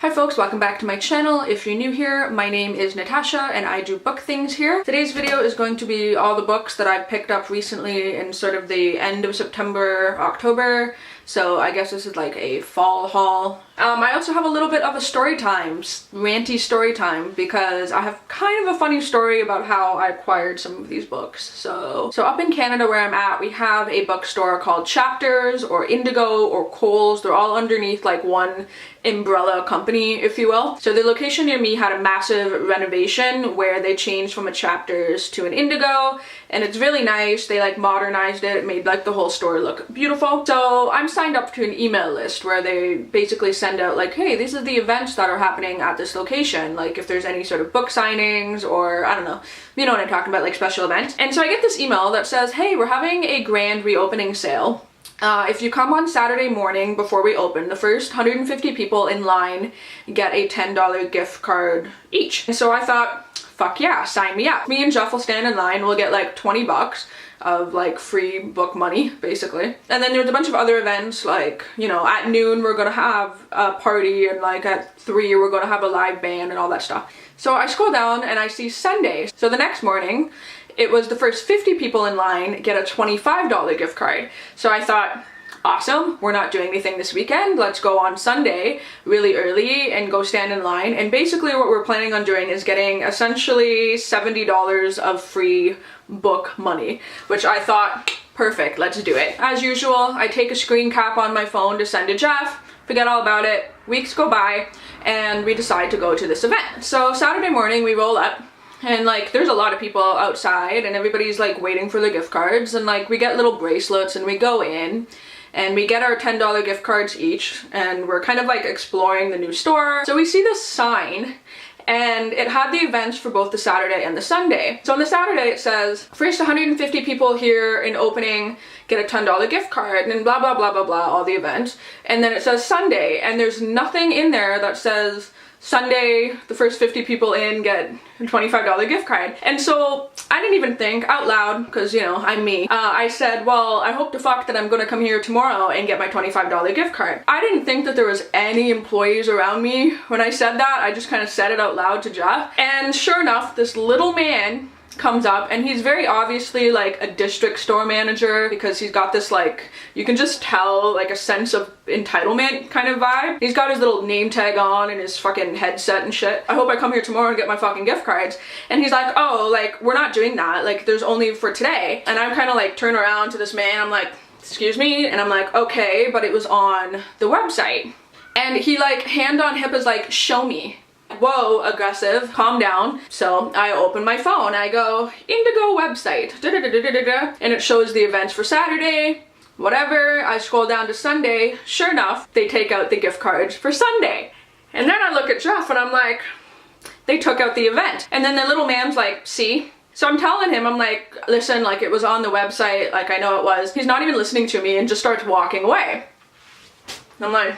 Hi folks, welcome back to my channel. If you're new here, my name is Natasha and I do book things here. Today's video is going to be all the books that I've picked up recently in sort of the end of September, October. So I guess this is like a fall haul. I also have a little bit of a story time, ranty story time, because I have kind of a funny story about how I acquired some of these books. So up in Canada where I'm at, we have a bookstore called Chapters or Indigo or Kohl's. They're all underneath like one umbrella company, if you will. So the location near me had a massive renovation where they changed from a Chapters to an Indigo, and it's really nice. They like modernized it. It made like the whole store look beautiful. So I'm signed up to an email list where they basically send out like, hey, these are the events that are happening at this location. Like if there's any sort of book signings or I don't know, you know what I'm talking about, like special events. And so I get this email that says, hey, we're having a grand reopening sale. If you come on Saturday morning before we open, the first 150 people in line get a $10 gift card each. And so I thought, fuck yeah, sign me up. Me and Jeff will stand in line, we'll get like 20 bucks of like free book money, basically. And then there's a bunch of other events, like, you know, at noon we're gonna have a party, and like at 3 we're gonna have a live band and all that stuff. So I scroll down and I see Sunday. So the next morning, it was the first 50 people in line get a $25 gift card. So I thought, awesome, we're not doing anything this weekend, let's go on Sunday really early and go stand in line. And basically what we're planning on doing is getting essentially $70 of free book money, which I thought, perfect, let's do it. As usual, I take a screen cap on my phone to send to Jeff, forget all about it, weeks go by, and we decide to go to this event. So Saturday morning we roll up, and like there's a lot of people outside and everybody's like waiting for their gift cards, and like we get little bracelets and we go in and we get our $10 gift cards each, and we're kind of like exploring the new store. So we see this sign and it had the events for both the Saturday and the Sunday. So on the Saturday it says, first 150 people here in opening get a $10 gift card, and blah blah blah blah blah, all the events. And then it says Sunday, and there's nothing in there that says Sunday, the first 50 people in get a $25 gift card. And so I didn't even think out loud, because you know, I'm me. I said, well, I hope to fuck that I'm gonna come here tomorrow and get my $25 gift card. I didn't think that there was any employees around me when I said that. I just kind of said it out loud to Jeff. And sure enough, this little man comes up, and he's very obviously like a district store manager, because he's got this like, you can just tell like a sense of entitlement kind of vibe. He's got his little name tag on and his fucking headset and shit. I hope I come here tomorrow and get my fucking gift cards. And he's like, oh, like we're not doing that, like there's only for today. And I'm kind of like turn around to this man, I'm like, excuse me, and I'm like, okay, but it was on the website. And he like hand on hip is like, show me. Whoa, aggressive, calm down. So I open my phone, I go, Indigo website, and it shows the events for Saturday, whatever. I scroll down to Sunday, sure enough, they take out the gift cards for Sunday. And then I look at Jeff and I'm like, they took out the event. And then the little man's like, see? So I'm telling him, I'm like, listen, like it was on the website, like I know it was. He's not even listening to me and just starts walking away. I'm like,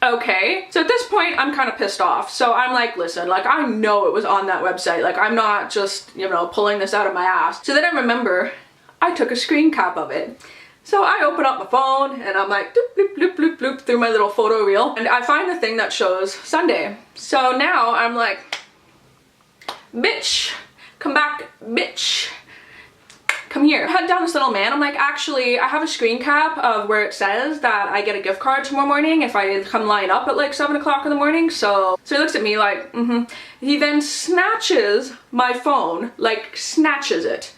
okay. So at this point I'm kind of pissed off. So I'm like, listen, like I know it was on that website. Like I'm not just, you know, pulling this out of my ass. So then I remember I took a screen cap of it. So I open up my phone and I'm like bloop, bloop, bloop, bloop, bloop through my little photo reel, and I find the thing that shows Sunday. So now I'm like, bitch, come back, bitch. Come here. Head down this little man. I'm like, actually, I have a screen cap of where it says that I get a gift card tomorrow morning if I come line up at like 7 o'clock in the morning. So he looks at me like, He then snatches my phone, like snatches it,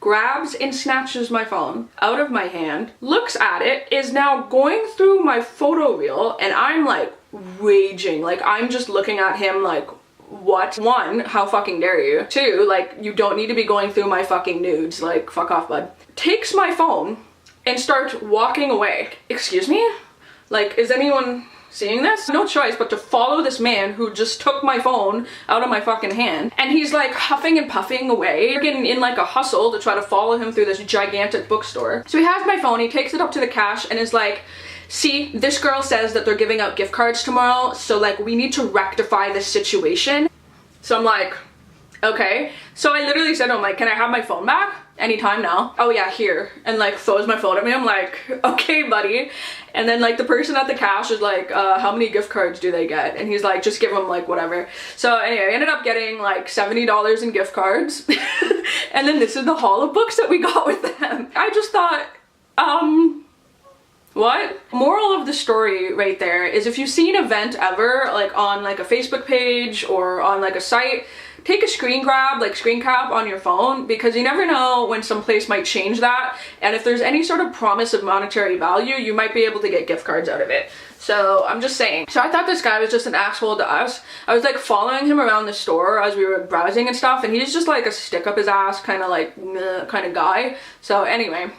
grabs and snatches my phone out of my hand, looks at it, is now going through my photo reel, and I'm like raging. Like I'm just looking at him like, what? One, how fucking dare you? Two, like you don't need to be going through my fucking nudes, like fuck off, bud. Takes my phone and starts walking away. Excuse me? Like, is anyone seeing this? No choice but to follow this man who just took my phone out of my fucking hand, and he's like huffing and puffing away, getting in like a hustle to try to follow him through this gigantic bookstore. So he has my phone, he takes it up to the cash and is like, see, this girl says that they're giving out gift cards tomorrow, so like we need to rectify this situation. So I'm like, okay. So I literally said, I'm like, can I have my phone back? anytime now. Oh yeah, here. And like throws my phone at me. I'm like, okay, buddy. And then like the person at the cash is like, how many gift cards do they get? And he's like, just give them like whatever. So anyway, I ended up getting like $70 in gift cards. And then this is the haul of books that we got with them. I just thought, what? Moral of the story right there is if you see an event ever, like on like a Facebook page or on like a site, take a screen cap on your phone, because you never know when some place might change that, and if there's any sort of promise of monetary value, you might be able to get gift cards out of it. So I'm just saying. So I thought this guy was just an asshole to us. I was like following him around the store as we were browsing and stuff, and he's just like a stick up his ass kind of like kind of guy. So anyway,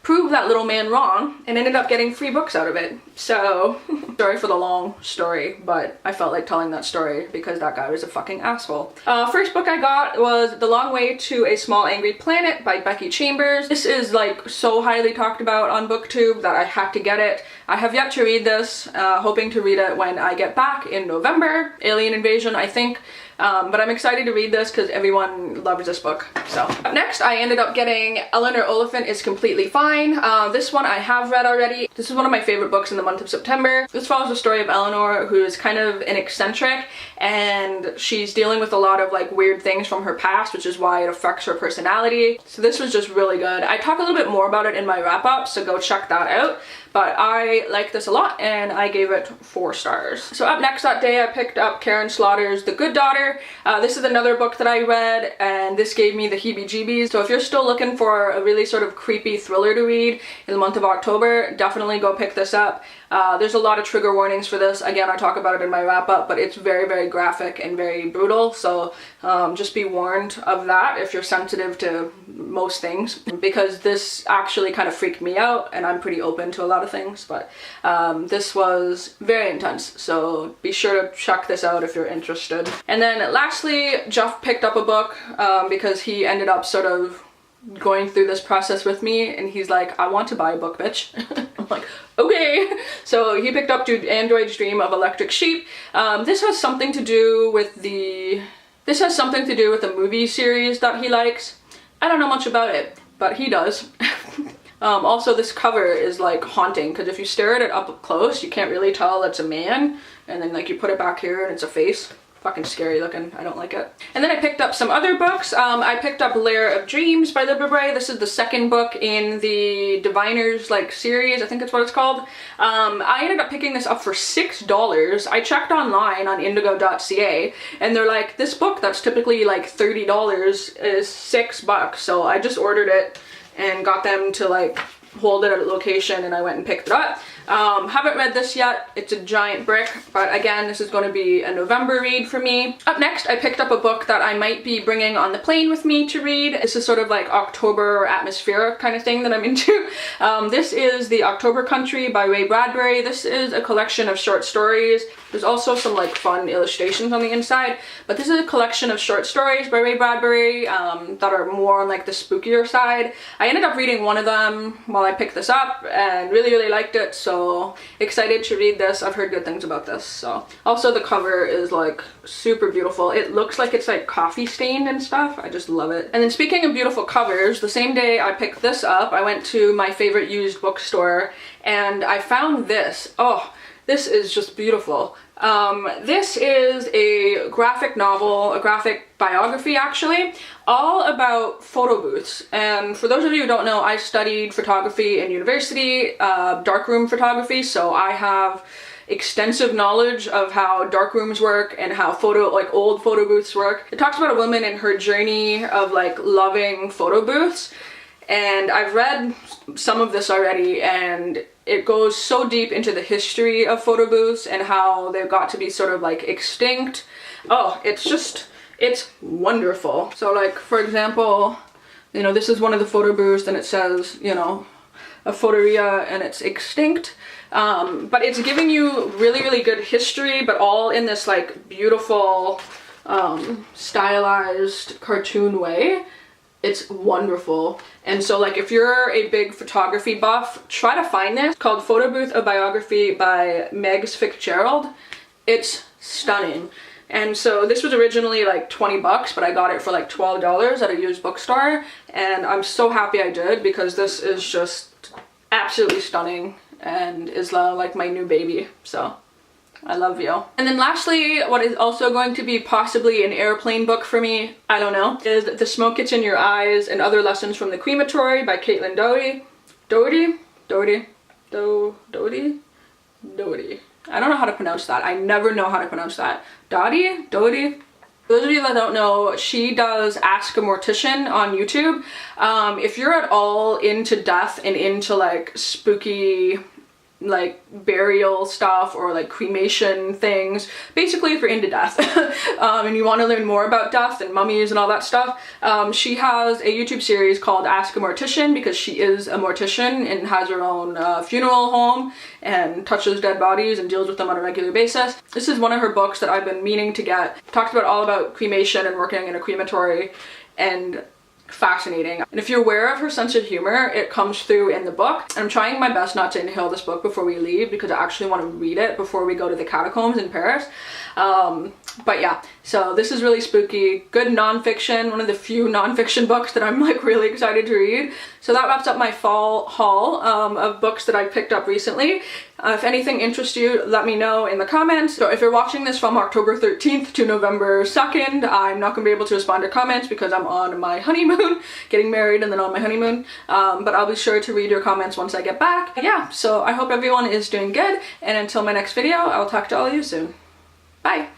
proved that little man wrong and ended up getting free books out of it. So sorry for the long story, but I felt like telling that story because that guy was a fucking asshole. First book I got was The Long Way to a Small Angry Planet by Becky Chambers. This is like so highly talked about on BookTube that I had to get it. I have yet to read this, hoping to read it when I get back in November. Alien Invasion, I think. But I'm excited to read this because everyone loves this book. So up next, I ended up getting Eleanor Oliphant is Completely Fine. This one I have read already. This is one of my favorite books in the month of September. This follows the story of Eleanor, who is kind of an eccentric, and she's dealing with a lot of like weird things from her past, which is why it affects her personality. So this was just really good. I talk a little bit more about it in my wrap up, so go check that out. But I like this a lot and I gave it 4 stars. So up next that day I picked up Karen Slaughter's The Good Daughter. This is another book that I read and this gave me the heebie-jeebies. So if you're still looking for a really sort of creepy thriller to read in the month of October, definitely go pick this up. There's a lot of trigger warnings for this. Again, I talk about it in my wrap up, but it's very, very graphic and very brutal. So just be warned of that if you're sensitive to most things, because this actually kind of freaked me out and I'm pretty open to a lot of things, but this was very intense. So be sure to check this out if you're interested. And then lastly, Jeff picked up a book because he ended up sort of going through this process with me and he's like, I want to buy a book, bitch. I'm like, okay. So he picked up Android's Dream of Electric Sheep. This has something to do with the movie series that he likes. I don't know much about it, but he does. Also, this cover is like haunting because if you stare at it up close, you can't really tell it's a man, and then like you put it back here and it's a face. Fucking scary looking. I don't like it. And then I picked up some other books. I picked up Lair of Dreams by Libra Bray. This is the second book in the Diviners like series. I think that's what it's called. I ended up picking this up for $6. I checked online on indigo.ca and they're like, this book that's typically like $30 is $6. So I just ordered it and got them to like hold it at a location and I went and picked it up. Haven't read this yet. It's a giant brick, but again, this is going to be a November read for me. Up next, I picked up a book that I might be bringing on the plane with me to read. This is sort of like October atmospheric kind of thing that I'm into. This is The October Country by Ray Bradbury. This is a collection of short stories. There's also some like fun illustrations on the inside, but this is a collection of short stories by Ray Bradbury that are more on like the spookier side. I ended up reading one of them while I picked this up and really, really liked it. So excited to read this. I've heard good things about this. So also the cover is like super beautiful. It looks like it's like coffee stained and stuff. I just love it. And then speaking of beautiful covers, the same day I picked this up, I went to my favorite used bookstore and I found this. Oh, this is just beautiful. This is a graphic novel, a graphic biography actually, all about photo booths. And for those of you who don't know, I studied photography in university, darkroom photography, so I have extensive knowledge of how darkrooms work and how old photo booths work. It talks about a woman and her journey of like loving photo booths. And I've read some of this already and it goes so deep into the history of photo booths and how they've got to be sort of like extinct. Oh, it's wonderful. So like, for example, you know, this is one of the photo booths and it says, you know, a photoria and it's extinct. But it's giving you really, really good history, but all in this like beautiful, stylized cartoon way. It's wonderful. And so like if you're a big photography buff, try to find this. It's called Photo Booth, a Biography by Megs Fitzgerald. It's stunning. And so this was originally like 20 bucks, but I got it for like $12 at a used bookstore, and I'm so happy I did because this is just absolutely stunning and is like my new baby, so I love you. And then lastly, what is also going to be possibly an airplane book for me, I don't know, is The Smoke Gets in Your Eyes and Other Lessons from the Crematory by Caitlin Doherty. I don't know how to pronounce that. I never know how to pronounce that. Doherty? Those of you that don't know, she does Ask a Mortician on YouTube. If you're at all into death and into like spooky like burial stuff or like cremation things, basically if you're into death and you want to learn more about death and mummies and all that stuff, she has a YouTube series called Ask a Mortician because she is a mortician and has her own funeral home and touches dead bodies and deals with them on a regular basis. This is one of her books that I've been meaning to get. Talked about all about cremation and working in a crematory, and fascinating. And if you're aware of her sense of humor, it comes through in the book. I'm trying my best not to inhale this book before we leave because I actually want to read it before we go to the catacombs in Paris. But yeah, so this is really spooky, good nonfiction, one of the few nonfiction books that I'm like really excited to read. So that wraps up my fall haul of books that I picked up recently. If anything interests you, let me know in the comments. So if you're watching this from October 13th to November 2nd, I'm not gonna be able to respond to comments because I'm on my honeymoon, getting married and then on my honeymoon. But I'll be sure to read your comments once I get back. Yeah, so I hope everyone is doing good, and until my next video, I'll talk to all of you soon. Bye!